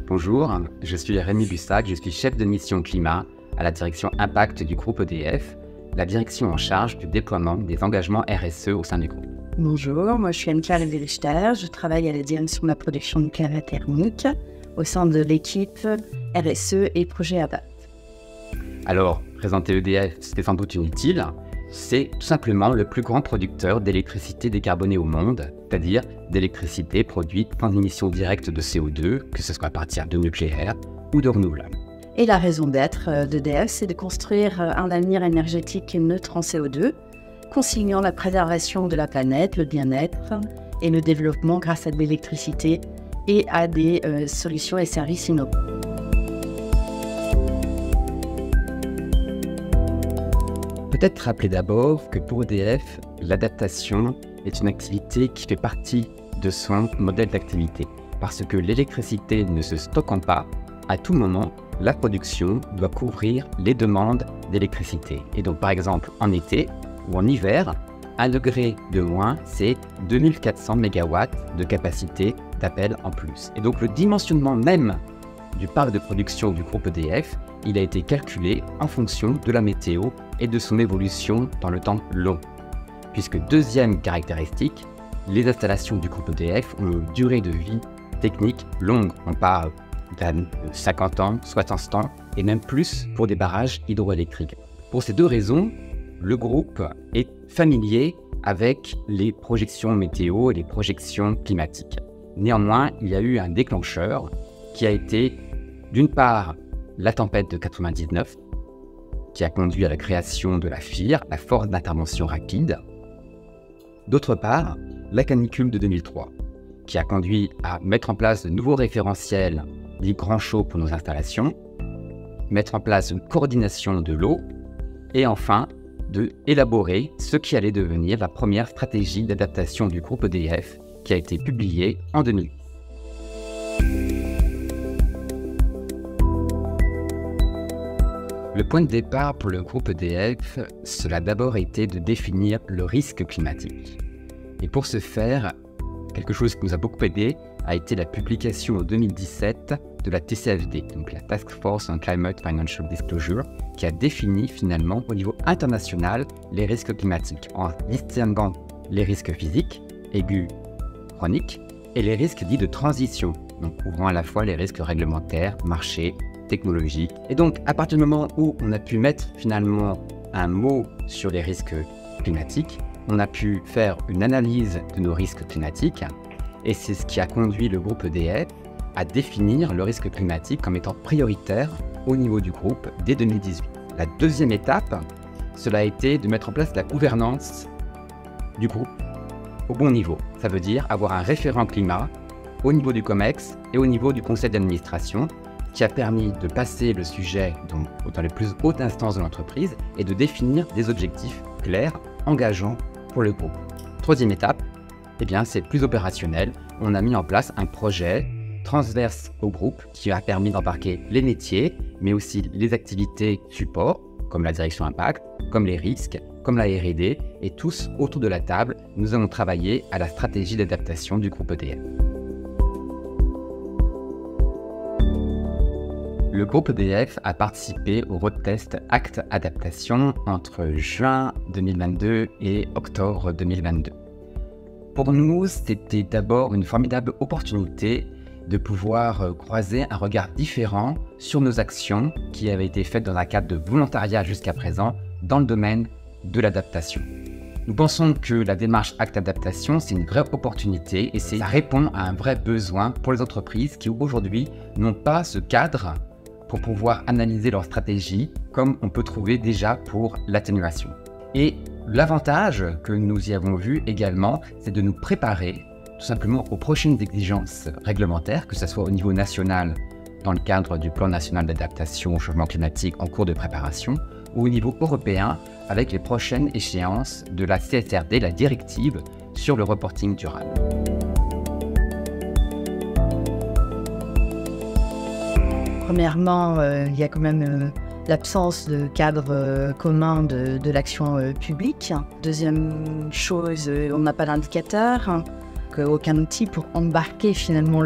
Bonjour, je suis Rémi Bussac, je suis chef de mission climat à la direction Impact du groupe EDF, la direction en charge du déploiement des engagements RSE au sein du groupe. Bonjour, moi je suis Anne-Claire Richter, je travaille à la direction de la production nucléaire thermique au sein de l'équipe RSE et projet ABAP. Alors, présenter EDF, c'était sans doute inutile. C'est tout simplement le plus grand producteur d'électricité décarbonée au monde, c'est-à-dire d'électricité produite sans émission directe de CO2, que ce soit à partir de nucléaire ou de renouvelables. Et la raison d'être d'EDF, c'est de construire un avenir énergétique neutre en CO2, conciliant la préservation de la planète, le bien-être et le développement grâce à de l'électricité et à des solutions et services innovants. Peut-être rappeler d'abord que pour EDF, l'adaptation est une activité qui fait partie de son modèle d'activité. Parce que l'électricité ne se stockant pas, à tout moment, la production doit couvrir les demandes d'électricité. Et donc par exemple en été ou en hiver, 1 degré de moins, c'est 2400 MW de capacité d'appel en plus. Et donc le dimensionnement même du parc de production du groupe EDF, il a été calculé en fonction de la météo et de son évolution dans le temps long. Puisque deuxième caractéristique, les installations du groupe EDF ont une durée de vie technique longue. On parle de 50 ans, 60 ans et même plus pour des barrages hydroélectriques. Pour ces deux raisons, le groupe est familier avec les projections météo et les projections climatiques. Néanmoins, il y a eu un déclencheur qui a été d'une part la tempête de 99, qui a conduit à la création de la FIR, la force d'intervention rapide. D'autre part, la canicule de 2003, qui a conduit à mettre en place de nouveaux référentiels dits grands chauds pour nos installations, mettre en place une coordination de l'eau, et enfin, d'élaborer ce qui allait devenir la première stratégie d'adaptation du groupe EDF, qui a été publiée en 2000. Le point de départ pour le groupe EDF, cela a d'abord été de définir le risque climatique. Et pour ce faire, quelque chose qui nous a beaucoup aidé a été la publication en 2017 de la TCFD, donc la Task Force on Climate Financial Disclosure, qui a défini finalement au niveau international les risques climatiques, en distinguant les risques physiques, aigus, chroniques, et les risques dits de transition, donc couvrant à la fois les risques réglementaires, marchés, technologiques. Et donc, à partir du moment où on a pu mettre finalement un mot sur les risques climatiques, on a pu faire une analyse de nos risques climatiques, et c'est ce qui a conduit le groupe EDF à définir le risque climatique comme étant prioritaire au niveau du groupe dès 2018. La deuxième étape, cela a été de mettre en place la gouvernance du groupe au bon niveau. Ça veut dire avoir un référent climat au niveau du COMEX et au niveau du conseil d'administration, qui a permis de passer le sujet dans les plus hautes instances de l'entreprise et de définir des objectifs clairs, engageants pour le groupe. Troisième étape, c'est plus opérationnel. On a mis en place un projet transverse au groupe qui a permis d'embarquer les métiers, mais aussi les activités support, comme la direction impact, comme les risques, comme la R&D, et tous autour de la table, nous allons travailler à la stratégie d'adaptation du groupe EDF. Le groupe EDF a participé au road test Acte Adaptation entre juin 2022 et octobre 2022. Pour nous, c'était d'abord une formidable opportunité de pouvoir croiser un regard différent sur nos actions qui avaient été faites dans un cadre de volontariat jusqu'à présent dans le domaine de l'adaptation. Nous pensons que la démarche Acte Adaptation, c'est une vraie opportunité et ça répond à un vrai besoin pour les entreprises qui aujourd'hui n'ont pas ce cadre pour pouvoir analyser leur stratégie comme on peut trouver déjà pour l'atténuation. Et l'avantage que nous y avons vu également, c'est de nous préparer tout simplement aux prochaines exigences réglementaires, que ce soit au niveau national dans le cadre du plan national d'adaptation au changement climatique en cours de préparation, ou au niveau européen avec les prochaines échéances de la CSRD, la directive sur le reporting durable. Premièrement, il y a quand même l'absence de cadre commun de l'action publique. Deuxième chose, on n'a pas d'indicateur, aucun outil pour embarquer finalement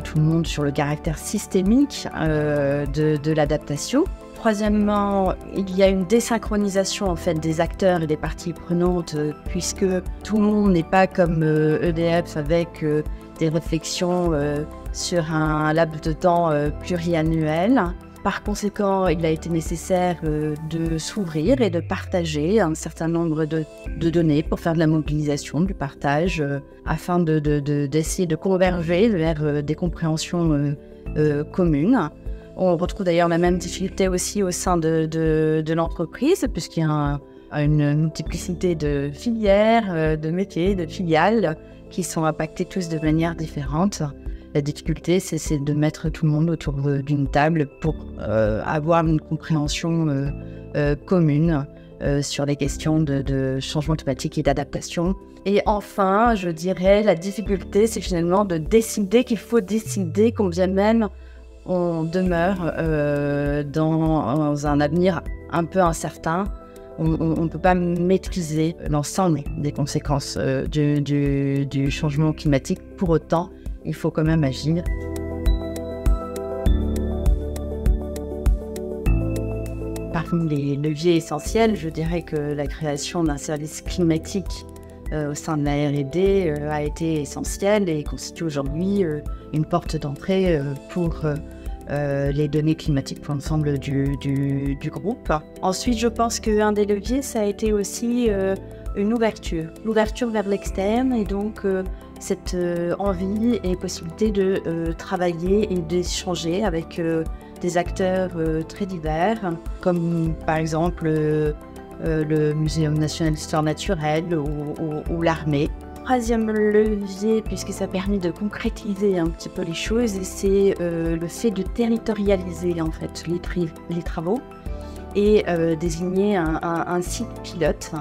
tout le monde sur le caractère systémique de l'adaptation. Troisièmement, il y a une désynchronisation en fait des acteurs et des parties prenantes puisque tout le monde n'est pas comme EDF avec des réflexions sur un laps de temps pluriannuel. Par conséquent, il a été nécessaire de s'ouvrir et de partager un certain nombre de données pour faire de la mobilisation, du partage, afin d'essayer de converger vers des compréhensions communes. On retrouve d'ailleurs la même difficulté aussi au sein de l'entreprise, puisqu'il y a une multiplicité de filières, de métiers, de filiales qui sont impactés tous de manière différente. La difficulté, c'est de mettre tout le monde autour d'une table pour avoir une compréhension commune sur les questions de changement climatique et d'adaptation. Et enfin, je dirais, la difficulté, c'est finalement de décider qu'il faut décider combien même on demeure dans un avenir un peu incertain. On ne peut pas maîtriser l'ensemble des conséquences du changement climatique. Pour autant, il faut quand même agir. Parmi les leviers essentiels, je dirais que la création d'un service climatique au sein de la R&D a été essentielle et constitue aujourd'hui une porte d'entrée pour les données climatiques pour l'ensemble du groupe. Ensuite, je pense qu'un des leviers, ça a été aussi une l'ouverture vers l'externe et donc cette envie et possibilité de travailler et d'échanger avec des acteurs très divers, comme par exemple le Muséum national d'histoire naturelle ou l'armée. Troisième levier, puisque ça a permis de concrétiser un petit peu les choses, c'est le fait de territorialiser en fait les travaux et désigner un site pilote,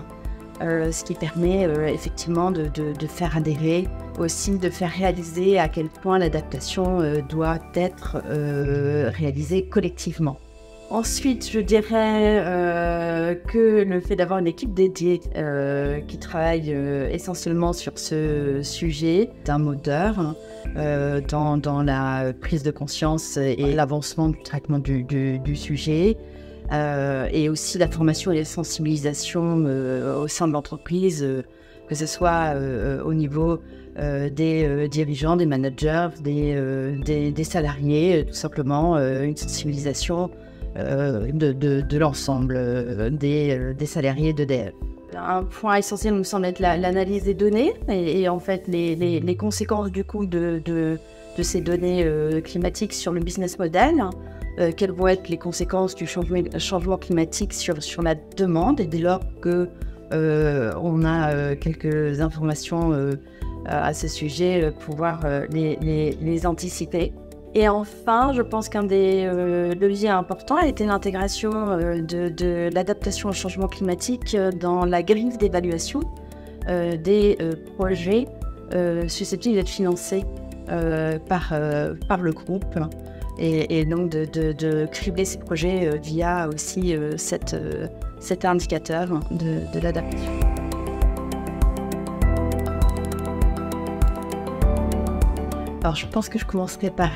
ce qui permet effectivement de faire adhérer, aussi de faire réaliser à quel point l'adaptation doit être réalisée collectivement. Ensuite, je dirais que le fait d'avoir une équipe dédiée qui travaille essentiellement sur ce sujet d'un moteur dans la prise de conscience et l'avancement du traitement du sujet et aussi la formation et la sensibilisation au sein de l'entreprise, que ce soit au niveau des dirigeants, des managers, des salariés, tout simplement une sensibilisation de l'ensemble des salariés d'EDF. Un point essentiel me semble être l'analyse des données et en fait les conséquences du coup de ces données climatiques sur le business model. Quelles vont être les conséquences du changement climatique sur la demande et dès lors que on a quelques informations à ce sujet, pouvoir les anticiper. Et enfin, je pense qu'un des leviers importants a été l'intégration de l'adaptation au changement climatique dans la grille d'évaluation des projets susceptibles d'être financés par le groupe et donc de cribler ces projets via aussi cet indicateur de l'adaptation. Alors, je pense que je commencerai par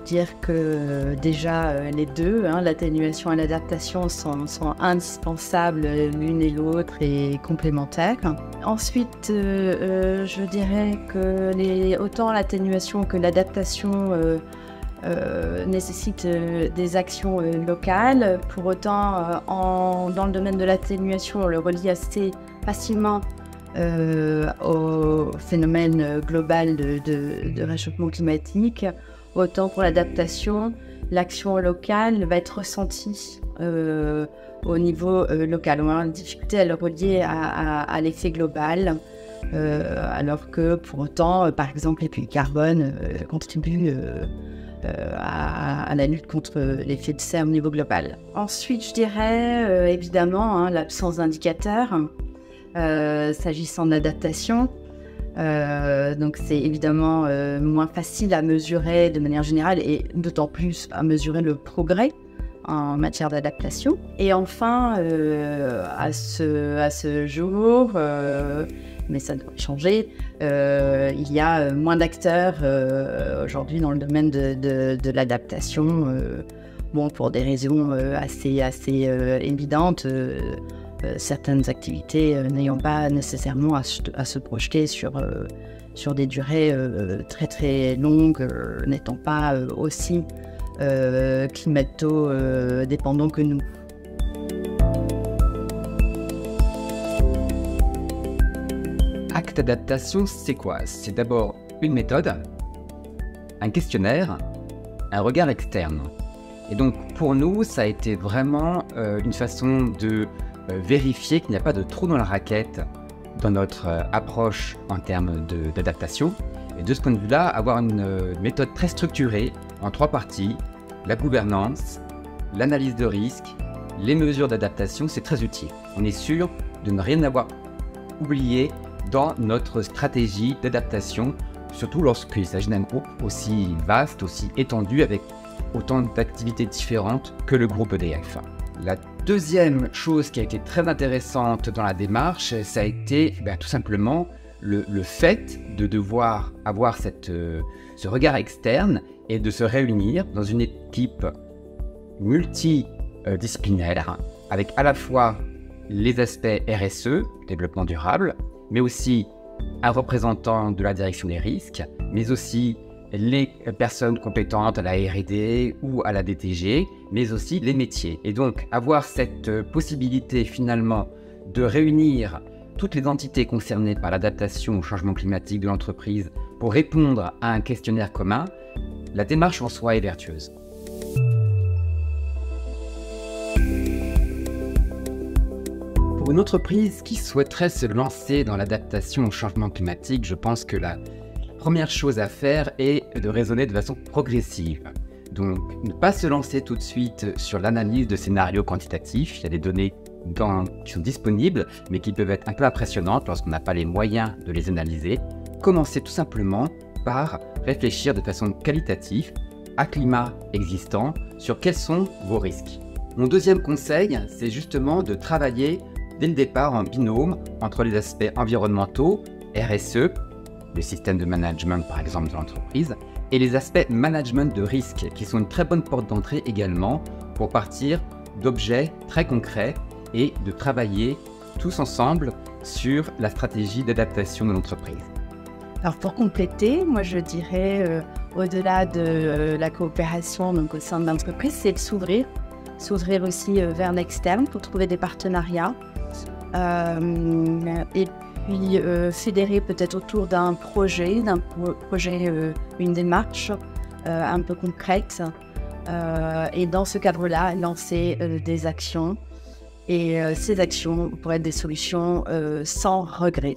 dire que déjà les deux, l'atténuation et l'adaptation, sont indispensables l'une et l'autre et complémentaires. Ensuite, je dirais que autant l'atténuation que l'adaptation nécessitent des actions locales. Pour autant, dans le domaine de l'atténuation, on le relie assez facilement au phénomène global de réchauffement climatique. Autant pour l'adaptation, l'action locale va être ressentie au niveau local. On a une difficulté à le relier à l'effet global, alors que pour autant, par exemple, les puits de carbone contribuent à la lutte contre l'effet de serre au niveau global. Ensuite, je dirais évidemment l'absence d'indicateurs. S'agissant de l'adaptation, donc c'est évidemment moins facile à mesurer de manière générale et d'autant plus à mesurer le progrès en matière d'adaptation. Et enfin, à ce jour, mais ça doit changer. Il y a moins d'acteurs aujourd'hui dans le domaine de l'adaptation, pour des raisons assez évidentes. Certaines activités n'ayant pas nécessairement à se projeter sur des durées très très longues, n'étant pas aussi climato-dépendants que nous. Acte d'adaptation, c'est quoi? C'est d'abord une méthode, un questionnaire, un regard externe. Et donc pour nous, ça a été vraiment une façon de vérifier qu'il n'y a pas de trou dans la raquette dans notre approche en termes d'adaptation. Et de ce point de vue-là, avoir une méthode très structurée en 3 parties, la gouvernance, l'analyse de risque, les mesures d'adaptation, c'est très utile. On est sûr de ne rien avoir oublié dans notre stratégie d'adaptation, surtout lorsqu'il s'agit d'un groupe aussi vaste, aussi étendu, avec autant d'activités différentes que le groupe EDF. La deuxième chose qui a été très intéressante dans la démarche, ça a été tout simplement le fait de devoir avoir ce regard externe et de se réunir dans une équipe multidisciplinaire avec à la fois les aspects RSE, développement durable, mais aussi un représentant de la direction des risques, mais aussi les personnes compétentes à la R&D ou à la DTG, mais aussi les métiers. Et donc, avoir cette possibilité finalement de réunir toutes les entités concernées par l'adaptation au changement climatique de l'entreprise pour répondre à un questionnaire commun, la démarche en soi est vertueuse. Pour une entreprise qui souhaiterait se lancer dans l'adaptation au changement climatique, je pense que la première chose à faire est de raisonner de façon progressive. Donc, ne pas se lancer tout de suite sur l'analyse de scénarios quantitatifs. Il y a des données qui sont disponibles, mais qui peuvent être un peu impressionnantes lorsqu'on n'a pas les moyens de les analyser. Commencez tout simplement par réfléchir de façon qualitative à climat existant sur quels sont vos risques. Mon deuxième conseil, c'est justement de travailler dès le départ en binôme entre les aspects environnementaux, RSE, le système de management par exemple de l'entreprise, et les aspects management de risque qui sont une très bonne porte d'entrée également pour partir d'objets très concrets et de travailler tous ensemble sur la stratégie d'adaptation de l'entreprise. Alors pour compléter, moi je dirais au-delà de la coopération donc au sein de l'entreprise, c'est de s'ouvrir aussi vers l'externe pour trouver des partenariats et puis fédérer peut-être autour d'un projet, une démarche un peu concrète et dans ce cadre-là, lancer des actions et ces actions pourraient être des solutions sans regret.